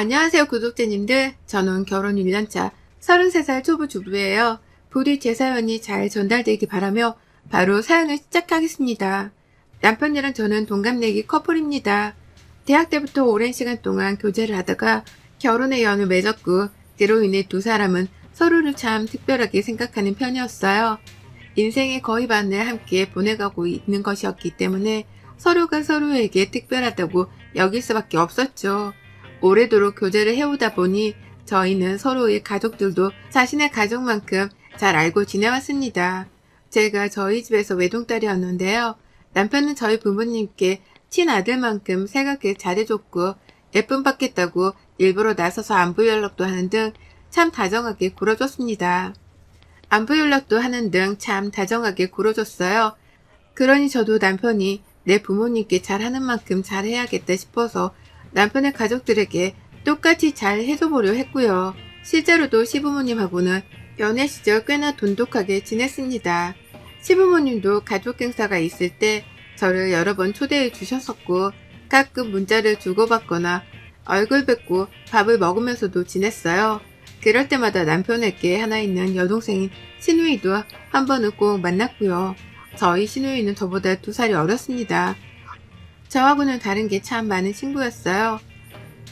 안녕하세요 구독자님들. 저는 결혼 1년차 33살 초보 주부예요. 부디 제 사연이 잘 전달되길 바라며 바로 사연을 시작하겠습니다. 남편이랑 저는 동갑내기 커플입니다. 대학 때부터 오랜 시간 동안 교제를 하다가 결혼의 연을 맺었고 그로 인해 두 사람은 서로를 참 특별하게 생각하는 편이었어요. 인생의 거의 반을 함께 보내가고 있는 것이었기 때문에 서로가 서로에게 특별하다고 여길 수밖에 없었죠. 오래도록 교제를 해오다 보니 저희는 서로의 가족들도 자신의 가족만큼 잘 알고 지내왔습니다. 제가 저희 집에서 외동딸이었는데요. 남편은 저희 부모님께 친아들만큼 생각해 잘해줬고 예쁨 받겠다고 일부러 나서서 안부 연락도 하는 등 참 다정하게 굴어줬습니다. 안부 연락도 하는 등 참 다정하게 굴어줬어요. 그러니 저도 남편이 내 부모님께 잘하는 만큼 잘해야겠다 싶어서 남편의 가족들에게 똑같이 잘 해줘보려 했고요. 실제로도 시부모님하고는 연애 시절 꽤나 돈독하게 지냈습니다. 시부모님도 가족 행사가 있을 때 저를 여러 번 초대해 주셨었고 가끔 문자를 주고받거나 얼굴 뵙고 밥을 먹으면서도 지냈어요. 그럴 때마다 남편에게 하나 있는 여동생인 시누이도 한 번은 꼭 만났고요. 저희 시누이는 저보다 2살이 어렸습니다. 저하고는 다른 게 참 많은 친구였어요.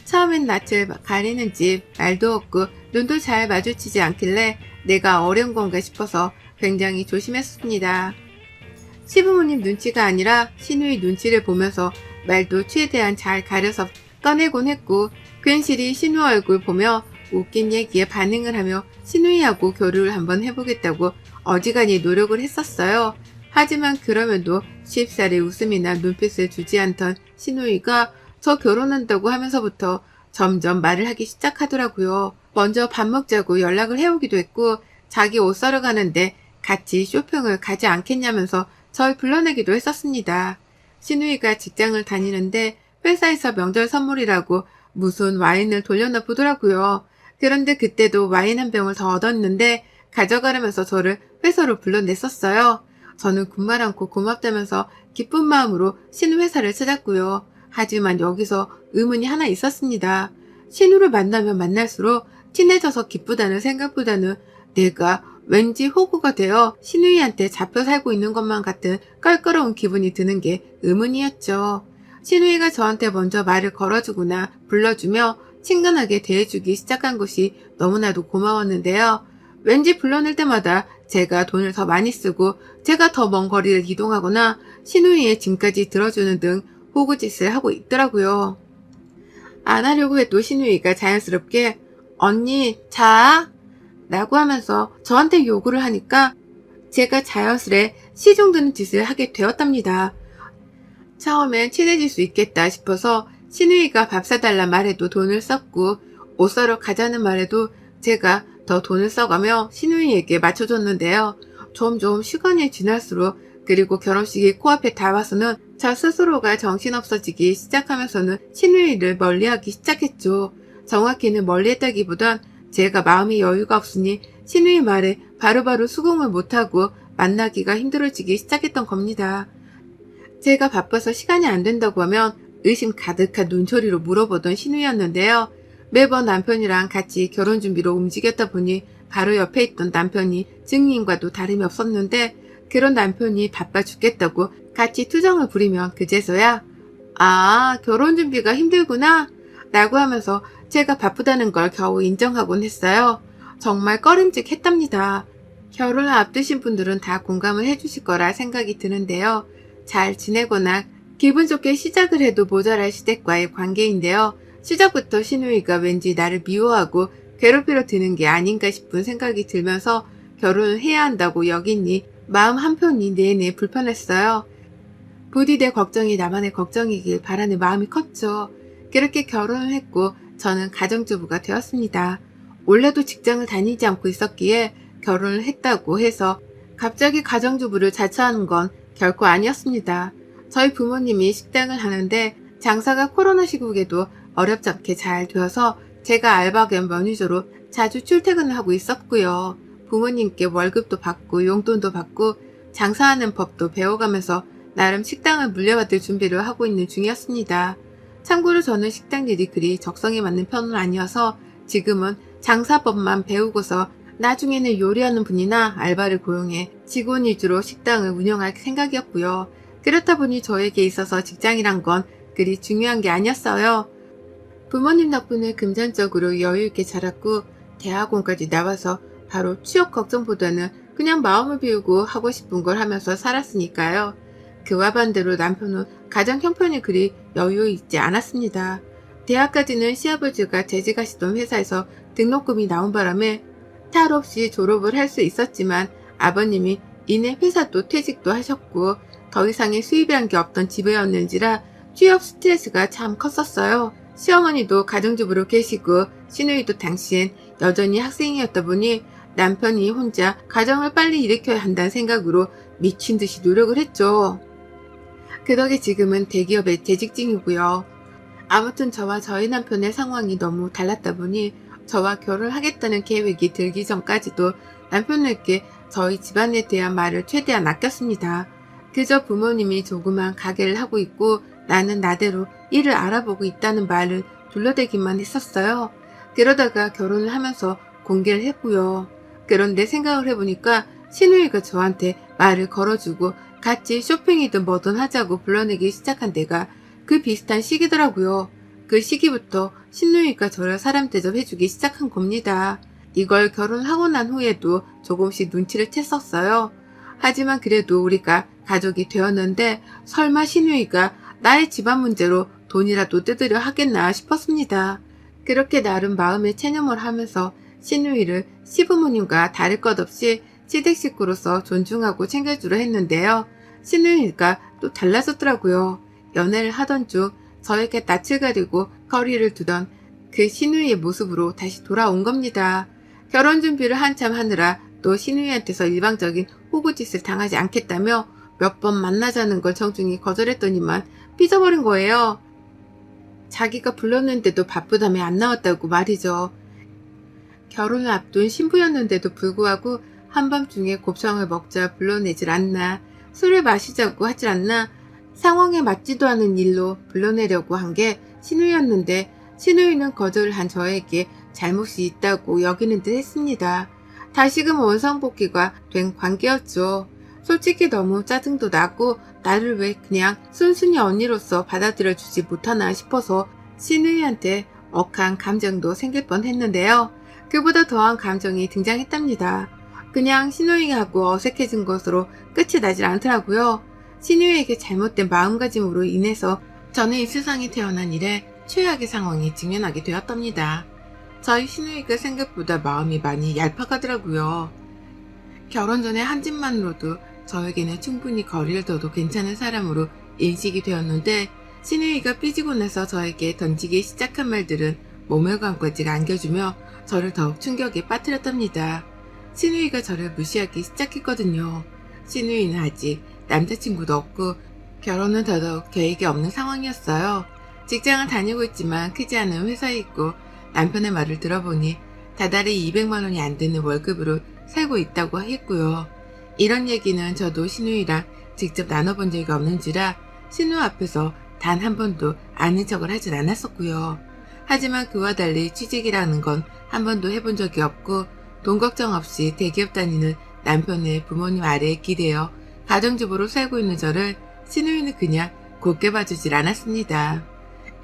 처음엔 낯을 가리는 집, 말도 없고 눈도 잘 마주치지 않길래 내가 어려운 건가 싶어서 굉장히 조심했습니다. 시부모님 눈치가 아니라 시누이 눈치를 보면서 말도 최대한 잘 가려서 꺼내곤 했고 괜시리 시누 얼굴 보며 웃긴 얘기에 반응을 하며 시누이하고 교류를 한번 해보겠다고 어지간히 노력을 했었어요. 하지만 그러면도 쉽사리 웃음이나 눈빛을 주지 않던 시누이가 저 결혼한다고 하면서부터 점점 말을 하기 시작하더라고요. 먼저 밥 먹자고 연락을 해오기도 했고 자기 옷 사러 가는데 같이 쇼핑을 가지 않겠냐면서 절 불러내기도 했었습니다. 시누이가 직장을 다니는데 회사에서 명절 선물이라고 무슨 와인을 돌려놔 보더라고요. 그런데 그때도 와인 한 병을 더 얻었는데 가져가려면서 저를 회사로 불러냈었어요. 저는 군말 않고 고맙다면서 기쁜 마음으로 신우 회사를 찾았고요. 하지만 여기서 의문이 하나 있었습니다. 신우를 만나면 만날수록 친해져서 기쁘다는 생각보다는 내가 왠지 호구가 되어 신우이한테 잡혀 살고 있는 것만 같은 껄끄러운 기분이 드는 게 의문이었죠. 신우이가 저한테 먼저 말을 걸어주거나 불러주며 친근하게 대해주기 시작한 것이 너무나도 고마웠는데요. 왠지 불러낼 때마다 제가 돈을 더 많이 쓰고 제가 더 먼 거리를 이동하거나 시누이의 짐까지 들어주는 등 호구짓을 하고 있더라고요. 안 하려고 해도 시누이가 자연스럽게 언니 자 라고 하면서 저한테 요구를 하니까 제가 자연스레 시중드는 짓을 하게 되었답니다. 처음엔 친해질 수 있겠다 싶어서 시누이가 밥 사달라 말해도 돈을 썼고 옷 사러 가자는 말에도 제가 더 돈을 써가며 시누이에게 맞춰줬는데요. 점점 시간이 지날수록 그리고 결혼식이 코앞에 다와서는 저 스스로가 정신없어지기 시작하면서는 시누이를 멀리하기 시작했죠. 정확히는 멀리했다기보단 제가 마음의 여유가 없으니 시누이 말에 바로바로 수긍을 못하고 만나기가 힘들어지기 시작했던 겁니다. 제가 바빠서 시간이 안 된다고 하면 의심 가득한 눈초리로 물어보던 시누이였는데요. 매번 남편이랑 같이 결혼 준비로 움직였다 보니 바로 옆에 있던 남편이 증인과도 다름이 없었는데 그런 남편이 바빠 죽겠다고 같이 투정을 부리면 그제서야 아 결혼 준비가 힘들구나 라고 하면서 제가 바쁘다는 걸 겨우 인정하곤 했어요. 정말 꺼림직했답니다. 결혼을 앞두신 분들은 다 공감을 해주실 거라 생각이 드는데요. 잘 지내거나 기분 좋게 시작을 해도 모자랄 시댁과의 관계인데요. 시작부터 시누이가 왠지 나를 미워하고 괴롭히려 드는 게 아닌가 싶은 생각이 들면서 결혼을 해야 한다고 여기니 마음 한편이 내내 불편했어요. 부디 내 걱정이 나만의 걱정이길 바라는 마음이 컸죠. 그렇게 결혼을 했고 저는 가정주부가 되었습니다. 원래도 직장을 다니지 않고 있었기에 결혼을 했다고 해서 갑자기 가정주부를 자처하는 건 결코 아니었습니다. 저희 부모님이 식당을 하는데 장사가 코로나 시국에도 어렵지 않게 잘 되어서 제가 알바 겸 매니저로 자주 출퇴근을 하고 있었고요. 부모님께 월급도 받고 용돈도 받고 장사하는 법도 배워가면서 나름 식당을 물려받을 준비를 하고 있는 중이었습니다. 참고로 저는 식당 일이 그리 적성에 맞는 편은 아니어서 지금은 장사법만 배우고서 나중에는 요리하는 분이나 알바를 고용해 직원 위주로 식당을 운영할 생각이었고요. 그렇다 보니 저에게 있어서 직장이란 건 그리 중요한 게 아니었어요. 부모님 덕분에 금전적으로 여유있게 자랐고 대학원까지 나와서 바로 취업 걱정보다는 그냥 마음을 비우고 하고 싶은 걸 하면서 살았으니까요. 그와 반대로 남편은 가정 형편이 그리 여유 있지 않았습니다. 대학까지는 시아버지가 재직하시던 회사에서 등록금이 나온 바람에 탈 없이 졸업을 할 수 있었지만 아버님이 이내 회사도 퇴직도 하셨고 더 이상의 수입이란 게 없던 집이었는지라 취업 스트레스가 참 컸었어요. 시어머니도 가정주부로 계시고 시누이도 당시엔 여전히 학생이었다 보니 남편이 혼자 가정을 빨리 일으켜야 한다는 생각으로 미친 듯이 노력을 했죠. 그 덕에 지금은 대기업에 재직 중이고요. 아무튼 저와 저희 남편의 상황이 너무 달랐다 보니 저와 결혼하겠다는 계획이 들기 전까지도 남편에게 저희 집안에 대한 말을 최대한 아꼈습니다. 그저 부모님이 조그만 가게를 하고 있고 나는 나대로 일을 알아보고 있다는 말을 둘러대기만 했었어요. 그러다가 결혼을 하면서 공개를 했고요. 그런데 생각을 해보니까 시누이가 저한테 말을 걸어주고 같이 쇼핑이든 뭐든 하자고 불러내기 시작한 데가 그 비슷한 시기더라고요. 그 시기부터 시누이가 저를 사람 대접해주기 시작한 겁니다. 이걸 결혼하고 난 후에도 조금씩 눈치를 챘었어요. 하지만 그래도 우리가 가족이 되었는데 설마 시누이가 나의 집안 문제로 돈이라도 뜯으려 하겠나 싶었습니다. 그렇게 나름 마음의 체념을 하면서 시누이를 시부모님과 다를 것 없이 시댁 식구로서 존중하고 챙겨주려 했는데요. 시누이가 또 달라졌더라고요. 연애를 하던 중 저에게 낯을 가리고 거리를 두던 그 시누이의 모습으로 다시 돌아온 겁니다. 결혼 준비를 한참 하느라 또 시누이한테서 일방적인 호구짓을 당하지 않겠다며 몇 번 만나자는 걸 정중히 거절했더니만 삐져버린 거예요. 자기가 불렀는데도 바쁘다며 안 나왔다고 말이죠. 결혼을 앞둔 신부였는데도 불구하고 한밤중에 곱창을 먹자 불러내질 않나, 술을 마시자고 하질 않나, 상황에 맞지도 않은 일로 불러내려고 한 게 시누이였는데 시누이는 거절을 한 저에게 잘못이 있다고 여기는 듯 했습니다. 다시금 원상복귀가 된 관계였죠. 솔직히 너무 짜증도 나고 나를 왜 그냥 순순히 언니로서 받아들여주지 못하나 싶어서 시누이한테 억한 감정도 생길 뻔했는데요. 그보다 더한 감정이 등장했답니다. 그냥 시누이하고 어색해진 것으로 끝이 나질 않더라고요. 시누이에게 잘못된 마음가짐으로 인해서 저는 이 세상에 태어난 이래 최악의 상황에 직면하게 되었답니다. 저희 시누이가 생각보다 마음이 많이 얄팍하더라고요. 결혼 전에 한 집만으로도 저에게는 충분히 거리를 둬도 괜찮은 사람으로 인식이 되었는데 시누이가 삐지고 나서 저에게 던지기 시작한 말들은 모멸감까지 안겨주며 저를 더욱 충격에 빠뜨렸답니다. 시누이가 저를 무시하기 시작했거든요. 시누이는 아직 남자친구도 없고 결혼은 더더욱 계획이 없는 상황이었어요. 직장을 다니고 있지만 크지 않은 회사에 있고 남편의 말을 들어보니 다달이 200만 원이 안 되는 월급으로 살고 있다고 했고요. 이런 얘기는 저도 시누이랑 직접 나눠본 적이 없는지라 시누 앞에서 단 한 번도 아는 척을 하진 않았었고요. 하지만 그와 달리 취직이라는 건 한 번도 해본 적이 없고 돈 걱정 없이 대기업 다니는 남편의 부모님 아래에 기대어 가정주부로 살고 있는 저를 시누이는 그냥 곱게 봐주질 않았습니다.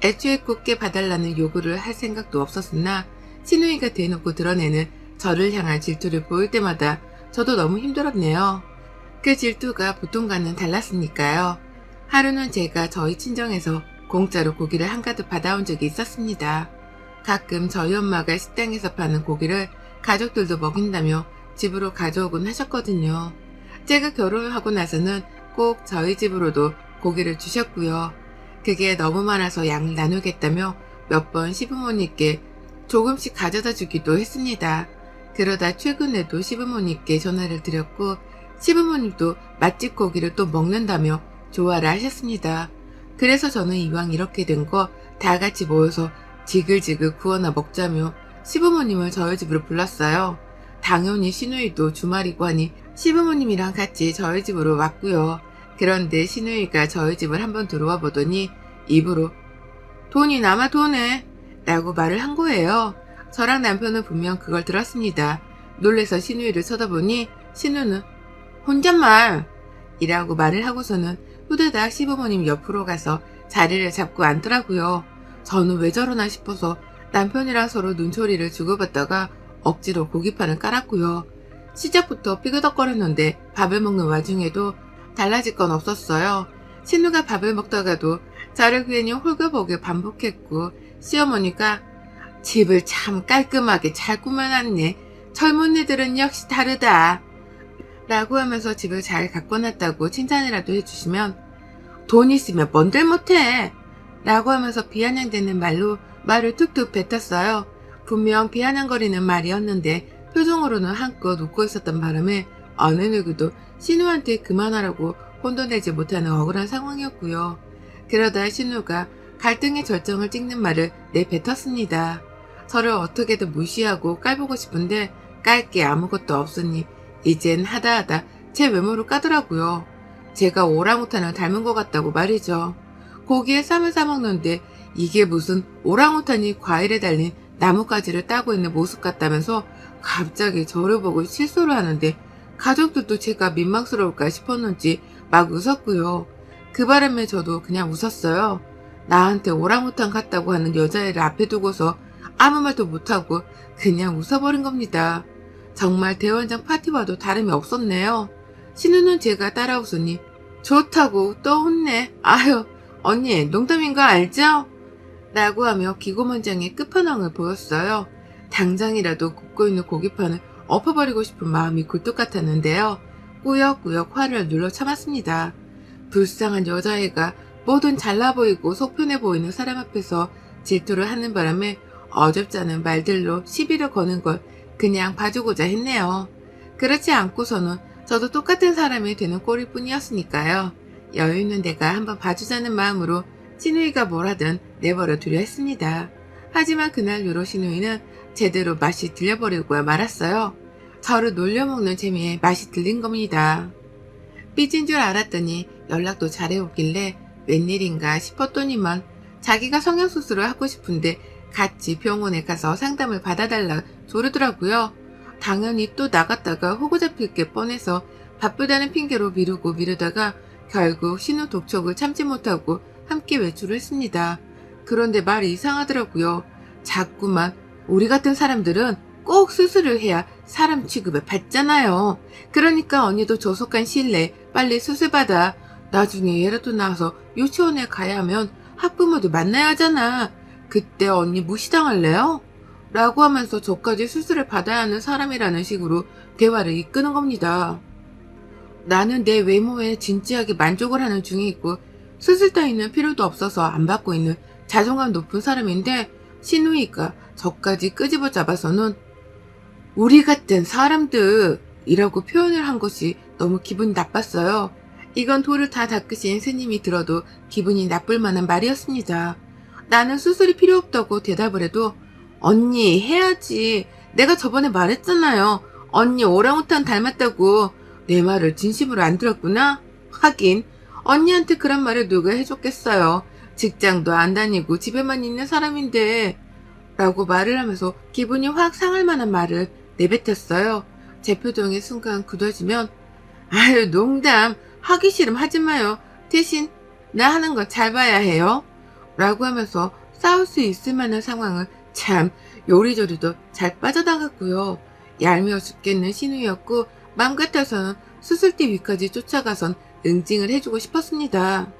애초에 곱게 봐달라는 요구를 할 생각도 없었으나 시누이가 대놓고 드러내는 저를 향한 질투를 보일 때마다 저도 너무 힘들었네요. 그 질투가 보통과는 달랐으니까요. 하루는 제가 저희 친정에서 공짜로 고기를 한가득 받아온 적이 있었습니다. 가끔 저희 엄마가 식당에서 파는 고기를 가족들도 먹인다며 집으로 가져오곤 하셨거든요. 제가 결혼을 하고 나서는 꼭 저희 집으로도 고기를 주셨고요. 그게 너무 많아서 양을 나누겠다며 몇 번 시부모님께 조금씩 가져다 주기도 했습니다. 그러다 최근에도 시부모님께 전화를 드렸고 시부모님도 맛집 고기를 또 먹는다며 좋아를 하셨습니다. 그래서 저는 이왕 이렇게 된 거 다 같이 모여서 지글지글 구워나 먹자며 시부모님을 저희 집으로 불렀어요. 당연히 시누이도 주말이고 하니 시부모님이랑 같이 저희 집으로 왔고요. 그런데 시누이가 저희 집을 한번 들어와 보더니 입으로 돈이 남아 돈에 라고 말을 한 거예요. 저랑 남편은 분명 그걸 들었습니다. 놀래서 신우이를 쳐다보니 신우는 혼잣말 이라고 말을 하고서는 후다닥 시부모님 옆으로 가서 자리를 잡고 앉더라고요. 저는 왜 저러나 싶어서 남편이랑 서로 눈초리를 주고받다가 억지로 고기판을 깔았고요. 시작부터 삐그덕거렸는데 밥을 먹는 와중에도 달라질 건 없었어요. 신우가 밥을 먹다가도 저를 괜히 홀겨보게 반복했고 시어머니가 집을 참 깔끔하게 잘 꾸며놨네. 젊은이들은 역시 다르다. 라고 하면서 집을 잘 가꿔놨다고 칭찬이라도 해주시면 돈 있으면 뭔들 못해. 라고 하면서 비아냥대는 말로 말을 툭툭 뱉었어요. 분명 비아냥거리는 말이었는데 표정으로는 한껏 웃고 있었던 바람에 어느 누구도 신우한테 그만하라고 혼도 내지 못하는 억울한 상황이었고요. 그러다 신우가 갈등의 절정을 찍는 말을 내뱉었습니다. 저를 어떻게든 무시하고 깔보고 싶은데 깔 게 아무것도 없으니 이젠 하다하다 제 외모를 까더라고요. 제가 오랑우탄을 닮은 것 같다고 말이죠. 고기에 쌈을 싸먹는데 이게 무슨 오랑우탄이 과일에 달린 나뭇가지를 따고 있는 모습 같다면서 갑자기 저를 보고 실소를 하는데 가족들도 제가 민망스러울까 싶었는지 막 웃었고요. 그 바람에 저도 그냥 웃었어요. 나한테 오랑우탄 같다고 하는 여자애를 앞에 두고서 아무 말도 못하고 그냥 웃어버린 겁니다. 정말 대환장 파티와도 다름이 없었네요. 신우는 제가 따라 웃으니 좋다고 또 혼내. 아유 언니 농담인 거 알죠? 라고 하며 기고만장의 끝판왕을 보였어요. 당장이라도 굽고 있는 고기판을 엎어버리고 싶은 마음이 굴뚝 같았는데요. 꾸역꾸역 화를 눌러 참았습니다. 불쌍한 여자애가 뭐든 잘나 보이고 속편해 보이는 사람 앞에서 질투를 하는 바람에 어줍지 않은 말들로 시비를 거는 걸 그냥 봐주고자 했네요. 그렇지 않고서는 저도 똑같은 사람이 되는 꼴일 뿐이었으니까요. 여유 있는 내가 한번 봐주자는 마음으로 신우이가 뭘 하든 내버려 두려 했습니다. 하지만 그날 이후로 신우이는 제대로 맛이 들려버리고 말았어요. 저를 놀려먹는 재미에 맛이 들린 겁니다. 삐진 줄 알았더니 연락도 잘해오길래 웬일인가 싶었더니만 자기가 성형수술을 하고 싶은데 같이 병원에 가서 상담을 받아달라 조르더라고요. 당연히 또 나갔다가 호구 잡힐 게 뻔해서 바쁘다는 핑계로 미루다가 결국 신우 독촉을 참지 못하고 함께 외출을 했습니다. 그런데 말이 이상하더라고요. 자꾸만 우리 같은 사람들은 꼭 수술을 해야 사람 취급을 받잖아요. 그러니까 언니도 조속한 시일 내에 빨리 수술받아. 나중에 얘라도 나와서 유치원에 가야 하면 학부모도 만나야 하잖아. 그때 언니 무시당할래요? 라고 하면서 저까지 수술을 받아야 하는 사람이라는 식으로 대화를 이끄는 겁니다. 나는 내 외모에 진지하게 만족을 하는 중에 있고 수술 따위는 필요도 없어서 안 받고 있는 자존감 높은 사람인데 신우이가 저까지 끄집어 잡아서는 우리 같은 사람들이라고 표현을 한 것이 너무 기분이 나빴어요. 이건 돌을 다 닦으신 스님이 들어도 기분이 나쁠 만한 말이었습니다. 나는 수술이 필요 없다고 대답을 해도 언니 해야지. 내가 저번에 말했잖아요. 언니 오랑우탄 닮았다고. 내 말을 진심으로 안 들었구나? 하긴 언니한테 그런 말을 누가 해줬겠어요. 직장도 안 다니고 집에만 있는 사람인데 라고 말을 하면서 기분이 확 상할 만한 말을 내뱉었어요. 제 표정이 순간 굳어지면 아유 농담 하기 싫음 하지 마요. 대신 나 하는 거 잘 봐야 해요. 라고 하면서 싸울 수 있을 만한 상황을 참 요리조리도 잘 빠져나갔고요. 얄미워 죽겠는 신우였고 맘 같아서는 수술대 위까지 쫓아가선 응징을 해주고 싶었습니다.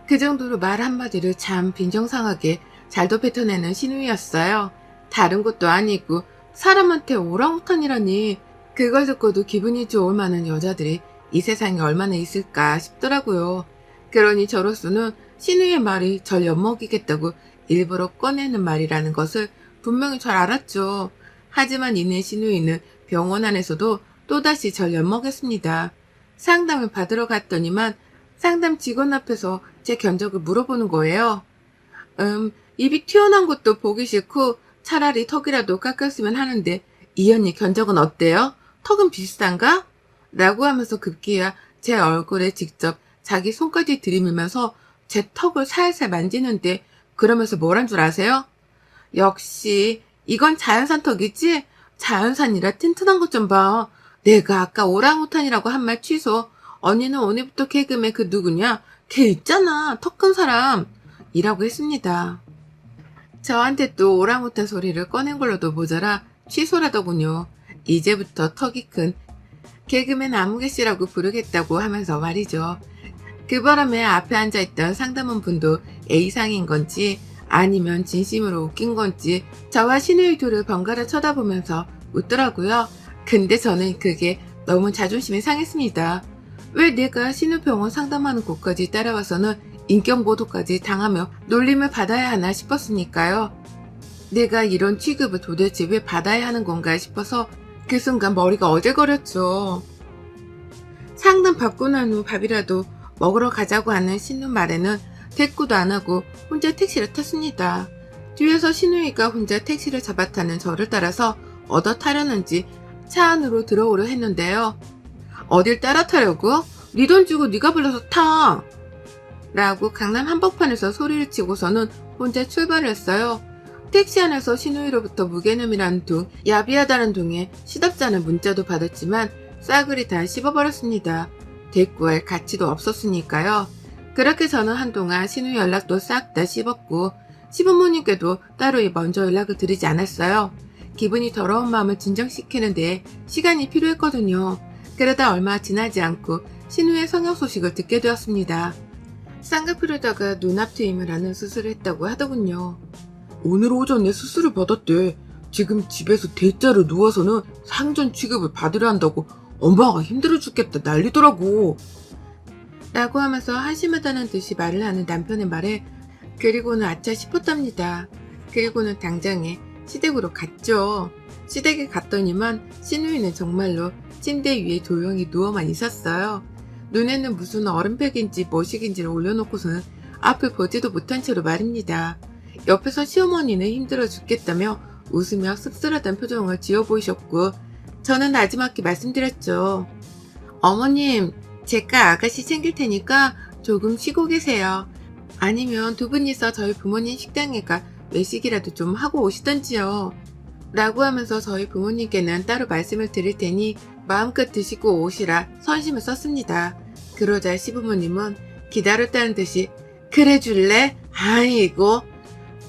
그 정도로 말 한마디를 참 빈정상하게 잘도 뱉어내는 신우였어요. 다른 것도 아니고 사람한테 오랑우탄이라니. 그걸 듣고도 기분이 좋을 만한 여자들이 이 세상에 얼마나 있을까 싶더라고요. 그러니 저로서는 신우의 말이 절 엿먹이겠다고 일부러 꺼내는 말이라는 것을 분명히 잘 알았죠. 하지만 이내 신우이는 병원 안에서도 또다시 절 엿먹였습니다. 상담을 받으러 갔더니만 상담 직원 앞에서 제 견적을 물어보는 거예요. 입이 튀어나온 것도 보기 싫고 차라리 턱이라도 깎았으면 하는데 이 언니 견적은 어때요? 턱은 비슷한가? 라고 하면서 급기야 제 얼굴에 직접 자기 손까지 들이밀면서 제 턱을 살살 만지는데 그러면서 뭘 한 줄 아세요? 역시 이건 자연산 턱이지? 자연산이라 튼튼한 것 좀 봐. 내가 아까 오랑우탄이라고 한 말 취소. 언니는 오늘부터 개그맨 그 누구냐? 걔 있잖아. 턱 큰 사람. 이라고 했습니다. 저한테 또 오랑우탄 소리를 꺼낸 걸로도 모자라 취소라더군요. 이제부터 턱이 큰 개그맨 아무개씨라고 부르겠다고 하면서 말이죠. 그 바람에 앞에 앉아있던 상담원 분도 A상인 건지 아니면 진심으로 웃긴 건지 저와 신우이 둘을 번갈아 쳐다보면서 웃더라고요. 근데 저는 그게 너무 자존심이 상했습니다. 왜 내가 신우병원 상담하는 곳까지 따라와서는 인격모독까지 당하며 놀림을 받아야 하나 싶었으니까요. 내가 이런 취급을 도대체 왜 받아야 하는 건가 싶어서 그 순간 머리가 어질거렸죠. 상담 받고 난 후 밥이라도 먹으러 가자고 하는 신우 말에는 대꾸도 안 하고 혼자 택시를 탔습니다. 뒤에서 신우이가 혼자 택시를 잡아타는 저를 따라서 얻어 타려는지 차 안으로 들어오려 했는데요. 어딜 따라 타려고? 네 돈 주고 네가 불러서 타! 라고 강남 한복판에서 소리를 치고서는 혼자 출발을 했어요. 택시 안에서 신우이로부터 무개념이라는 둥, 야비하다는 둥에 시덥잖은 문자도 받았지만 싸그리 다 씹어버렸습니다. 대꾸할 가치도 없었으니까요. 그렇게 저는 한동안 신우 연락도 싹 다 씹었고 시부모님께도 따로 먼저 연락을 드리지 않았어요. 기분이 더러운 마음을 진정시키는데 시간이 필요했거든요. 그러다 얼마 지나지 않고 신우의 성형 소식을 듣게 되었습니다. 쌍꺼풀에다가 눈앞 트임을 하는 수술을 했다고 하더군요. 오늘 오전에 수술을 받았대. 지금 집에서 대자로 누워서는 상전 취급을 받으려 한다고 엄마가 힘들어 죽겠다 난리더라고. 라고 하면서 한심하다는 듯이 말을 하는 남편의 말에 그리고는 아차 싶었답니다. 그리고는 당장에 시댁으로 갔죠. 시댁에 갔더니만 신우이는 정말로 침대 위에 조용히 누워만 있었어요. 눈에는 무슨 얼음팩인지 뭐식인지를 올려놓고서는 앞을 보지도 못한 채로 말입니다. 옆에서 시어머니는 힘들어 죽겠다며 웃으며 씁쓸하단 표정을 지어 보이셨고 저는 나지막히 말씀드렸죠. 어머님, 제가 아가씨 챙길 테니까 조금 쉬고 계세요. 아니면 두 분이서 저희 부모님 식당에 가 외식이라도 좀 하고 오시던지요. 라고 하면서 저희 부모님께는 따로 말씀을 드릴 테니 마음껏 드시고 오시라 선심을 썼습니다. 그러자 시부모님은 기다렸다는 듯이 그래 줄래? 아이고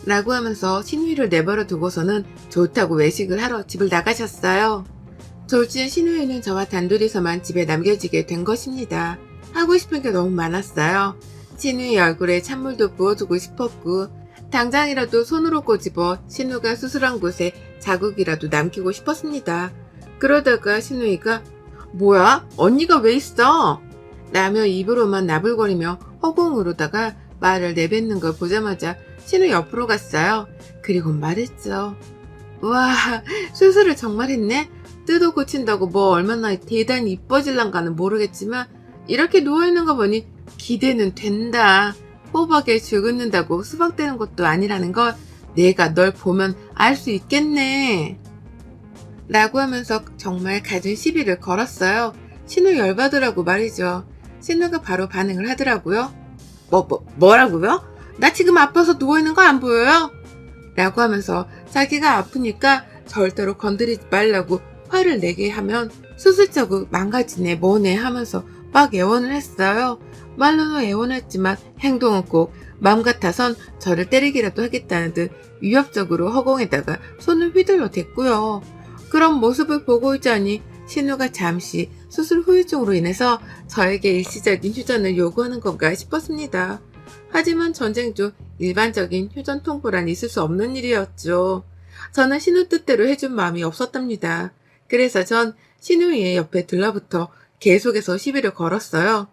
라고 하면서 신우이를 내버려 두고서는 좋다고 외식을 하러 집을 나가셨어요. 졸지에 신우이는 저와 단둘이서만 집에 남겨지게 된 것입니다. 하고 싶은 게 너무 많았어요. 신우이 얼굴에 찬물도 부어주고 싶었고 당장이라도 손으로 꼬집어 신우가 수술한 곳에 자국이라도 남기고 싶었습니다. 그러다가 신우이가 뭐야? 언니가 왜 있어? 라며 입으로만 나불거리며 허공으로다가 말을 내뱉는 걸 보자마자 신우 옆으로 갔어요. 그리고 말했죠. 와, 수술을 정말 했네? 뜯어 고친다고 뭐 얼마나 대단히 이뻐질란가는 모르겠지만 이렇게 누워있는 거 보니 기대는 된다. 호박에 죽는다고 수박되는 것도 아니라는 걸 내가 널 보면 알 수 있겠네. 라고 하면서 정말 갖은 시비를 걸었어요. 신우 열받으라고 말이죠. 신우가 바로 반응을 하더라고요. 뭐라고요? 나 지금 아파서 누워있는 거 안 보여요? 라고 하면서 자기가 아프니까 절대로 건드리지 말라고 화를 내게 하면 수술 자국 망가지네 뭐네 하면서 막 애원을 했어요. 말로는 애원했지만 행동은 꼭 마음 같아선 저를 때리기라도 하겠다는 듯 위협적으로 허공에다가 손을 휘둘러 댔고요. 그런 모습을 보고 있자니 신우가 잠시 수술 후유증으로 인해서 저에게 일시적인 휴전을 요구하는 건가 싶었습니다. 하지만 전쟁 중 일반적인 휴전 통보란 있을 수 없는 일이었죠. 저는 신우 뜻대로 해준 마음이 없었답니다. 그래서 전 신우이의 옆에 들러붙어 계속해서 시비를 걸었어요.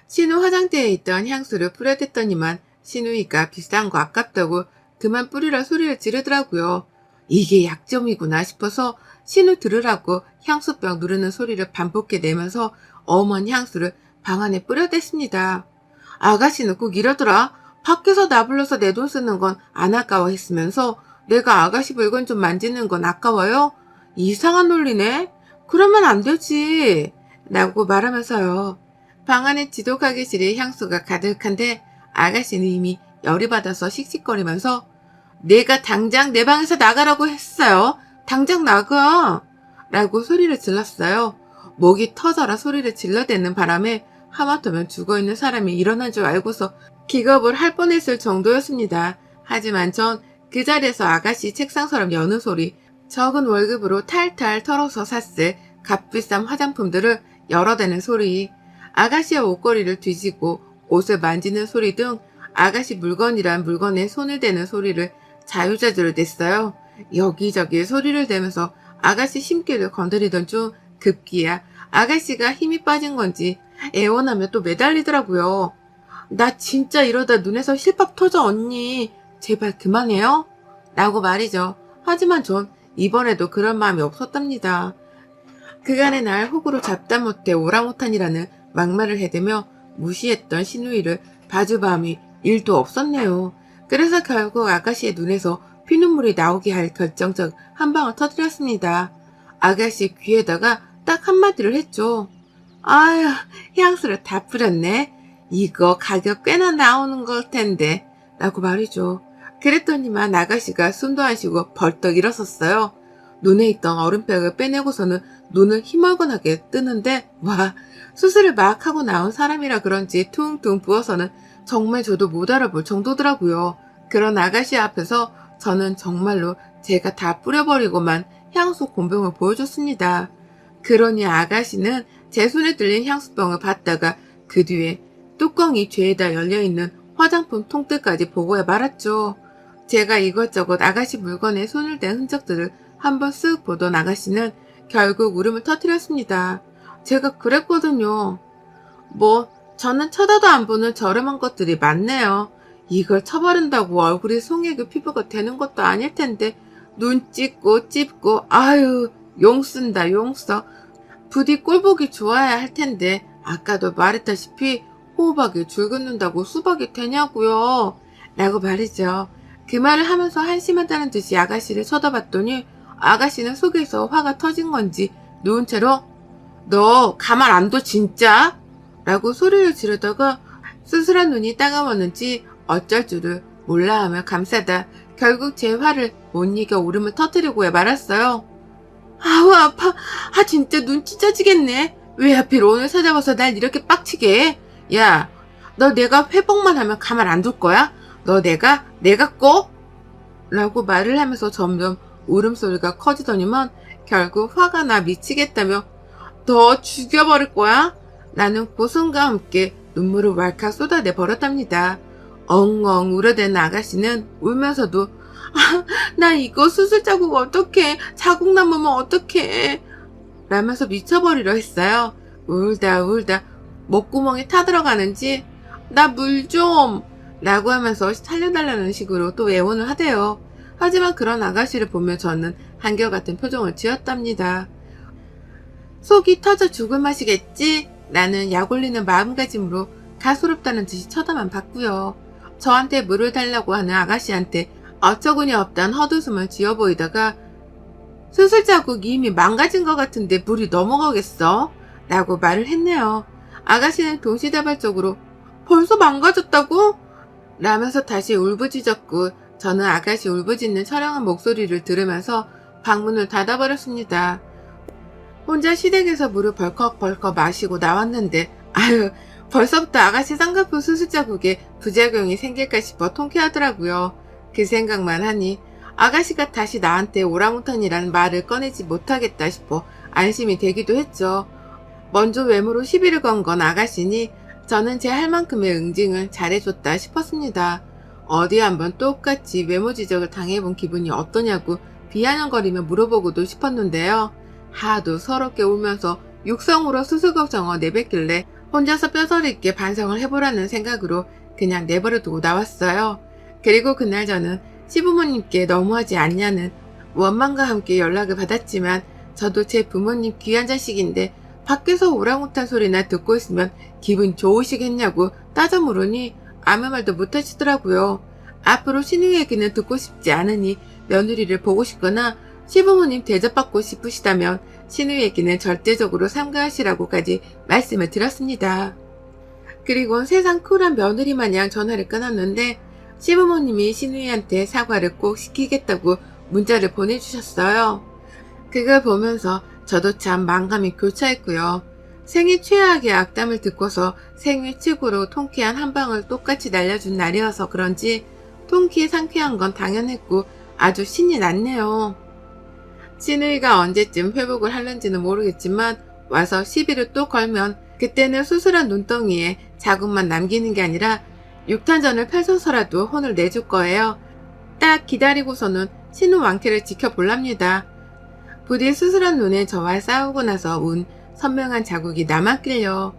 신우 화장대에 있던 향수를 뿌려댔더니만 신우이가 비싼 거 아깝다고 그만 뿌리라 소리를 지르더라고요. 이게 약점이구나 싶어서 신우 들으라고 향수병 누르는 소리를 반복해 내면서 엄한 향수를 방 안에 뿌려댔습니다. 아가씨는 꼭 이러더라. 밖에서 나 불러서 내 돈 쓰는 건 안 아까워 했으면서 내가 아가씨 물건 좀 만지는 건 아까워요? 이상한 논리네? 그러면 안 되지. 라고 말하면서요. 방 안에 지독하게 지릴 향수가 가득한데 아가씨는 이미 열이 받아서 씩씩거리면서 내가 당장 내 방에서 나가라고 했어요. 당장 나가! 라고 소리를 질렀어요. 목이 터져라 소리를 질러대는 바람에 하마터면 죽어있는 사람이 일어난 줄 알고서 기겁을 할 뻔했을 정도였습니다. 하지만 전 그 자리에서 아가씨 책상서랍 여는 소리, 적은 월급으로 탈탈 털어서 샀을 값비싼 화장품들을 열어대는 소리, 아가씨의 옷걸이를 뒤지고 옷을 만지는 소리 등 아가씨 물건이란 물건에 손을 대는 소리를 자유자재로 냈어요. 여기저기 소리를 대면서 아가씨 심기를 건드리던 중 급기야 아가씨가 힘이 빠진 건지 애원하며 또 매달리더라고요. 나 진짜 이러다 눈에서 실밥 터져 언니. 제발 그만해요. 라고 말이죠. 하지만 전 이번에도 그런 마음이 없었답니다. 그간의 날 호구로 잡다 못해 오랑우탄이라는 막말을 해대며 무시했던 신우이를 봐주마음이 1도 없었네요. 그래서 결국 아가씨의 눈에서 피눈물이 나오게 할 결정적 한 방을 터뜨렸습니다. 아가씨 귀에다가 딱 한마디를 했죠. 아휴, 향수를 다 뿌렸네. 이거 가격 꽤나 나오는 걸 텐데. 라고 말이죠. 그랬더니만 아가씨가 숨도 안 쉬고 벌떡 일어섰어요. 눈에 있던 얼음팩을 빼내고서는 눈을 희멀건하게 뜨는데 와, 수술을 막 하고 나온 사람이라 그런지 퉁퉁 부어서는 정말 저도 못 알아볼 정도더라고요. 그런 아가씨 앞에서 저는 정말로 제가 다 뿌려버리고만 향수 곤병을 보여줬습니다. 그러니 아가씨는 제 손에 들린 향수병을 받다가 그 뒤에 뚜껑이 죄에다 열려있는 화장품 통들까지 보고야 말았죠. 제가 이것저것 아가씨 물건에 손을 댄 흔적들을 한번 쓱 보던 아가씨는 결국 울음을 터뜨렸습니다. 제가 그랬거든요. 뭐 저는 쳐다도 안 보는 저렴한 것들이 많네요. 이걸 쳐바른다고 얼굴이 송혜교 피부가 되는 것도 아닐 텐데 눈 찢고 찝고 아유 용 쓴다 용 써. 부디 꼴보기 좋아야 할 텐데 아까도 말했다시피 호흡하기 줄 긋는다고 수박이 되냐고요. 라고 말이죠. 그 말을 하면서 한심하다는 듯이 아가씨를 쳐다봤더니 아가씨는 속에서 화가 터진 건지 누운 채로 너 가만 안 둬 진짜? 라고 소리를 지르다가 쓸쓸한 눈이 따가웠는지 어쩔 줄을 몰라하며 감싸다 결국 제 화를 못 이겨 울음을 터뜨리고야 말았어요. 아우 아파. 아 진짜 눈 찢어지겠네. 왜 하필 오늘 찾아와서 날 이렇게 빡치게 해? 야, 너 내가 회복만 하면 가만 안 둘 거야? 너 내가 꼭? 라고 말을 하면서 점점 울음소리가 커지더니만 결국 화가 나 미치겠다며 너 죽여버릴 거야? 나는 고성과 함께 눈물을 왈칵 쏟아내 버렸답니다. 엉엉 울어대는 아가씨는 울면서도 아, 나 이거 수술 자국 어떡해. 자국 남으면 어떡해. 라면서 미쳐버리려 했어요. 울다 목구멍에 타들어가는지 나 물 좀 라고 하면서 살려달라는 식으로 또 애원을 하대요. 하지만 그런 아가씨를 보며 저는 한결같은 표정을 지었답니다. 속이 터져 죽을 맛이겠지? 라는 약 올리는 마음가짐으로 가소롭다는 듯이 쳐다만 봤고요. 저한테 물을 달라고 하는 아가씨한테 어처구니 없단 헛웃음을 지어 보이다가 수술 자국이 이미 망가진 것 같은데 물이 넘어가겠어? 라고 말을 했네요. 아가씨는 동시다발적으로 벌써 망가졌다고? 라면서 다시 울부짖었고 저는 아가씨 울부짖는 처량한 목소리를 들으면서 방문을 닫아버렸습니다. 혼자 시댁에서 물을 벌컥벌컥 마시고 나왔는데 아유 벌써부터 아가씨 쌍꺼풀 수술 자국에 부작용이 생길까 싶어 통쾌하더라고요. 그 생각만 하니 아가씨가 다시 나한테 오랑우탄이라는 말을 꺼내지 못하겠다 싶어 안심이 되기도 했죠. 먼저 외모로 시비를 건 건 아가씨니 저는 제 할 만큼의 응징을 잘해줬다 싶었습니다. 어디 한번 똑같이 외모 지적을 당해본 기분이 어떠냐고 비아냥거리며 물어보고도 싶었는데요. 하도 서럽게 울면서 육성으로 수술 걱정을 내뱉길래 혼자서 뼈저리 있게 반성을 해보라는 생각으로 그냥 내버려두고 나왔어요. 그리고 그날 저는 시부모님께 너무하지 않냐는 원망과 함께 연락을 받았지만 저도 제 부모님 귀한 자식인데 밖에서 오랑우탄 소리나 듣고 있으면 기분 좋으시겠냐고 따져 물으니 아무 말도 못하시더라고요. 앞으로 신우 얘기는 듣고 싶지 않으니 며느리를 보고 싶거나 시부모님 대접받고 싶으시다면 신우 얘기는 절대적으로 삼가하시라고까지 말씀을 드렸습니다. 그리고 세상 쿨한 며느리 마냥 전화를 끊었는데 시부모님이 신우이한테 사과를 꼭 시키겠다고 문자를 보내주셨어요. 그걸 보면서 저도 참 만감이 교차했고요. 생애 최악의 악담을 듣고서 생애 최고로 통쾌한 한 방을 똑같이 날려준 날이어서 그런지 통쾌해 상쾌한 건 당연했고 아주 신이 났네요. 신우이가 언제쯤 회복을 하는지는 모르겠지만 와서 시비를 또 걸면 그때는 수술한 눈덩이에 자국만 남기는 게 아니라 육탄전을 펼쳐서라도 혼을 내줄 거예요. 딱 기다리고서는 신우 왕쾌를 지켜볼랍니다. 부디 수술한 눈에 저와 싸우고 나서 운 선명한 자국이 남았길요.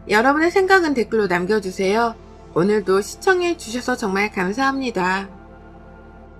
여러분의 생각은 댓글로 남겨주세요. 오늘도 시청해주셔서 정말 감사합니다.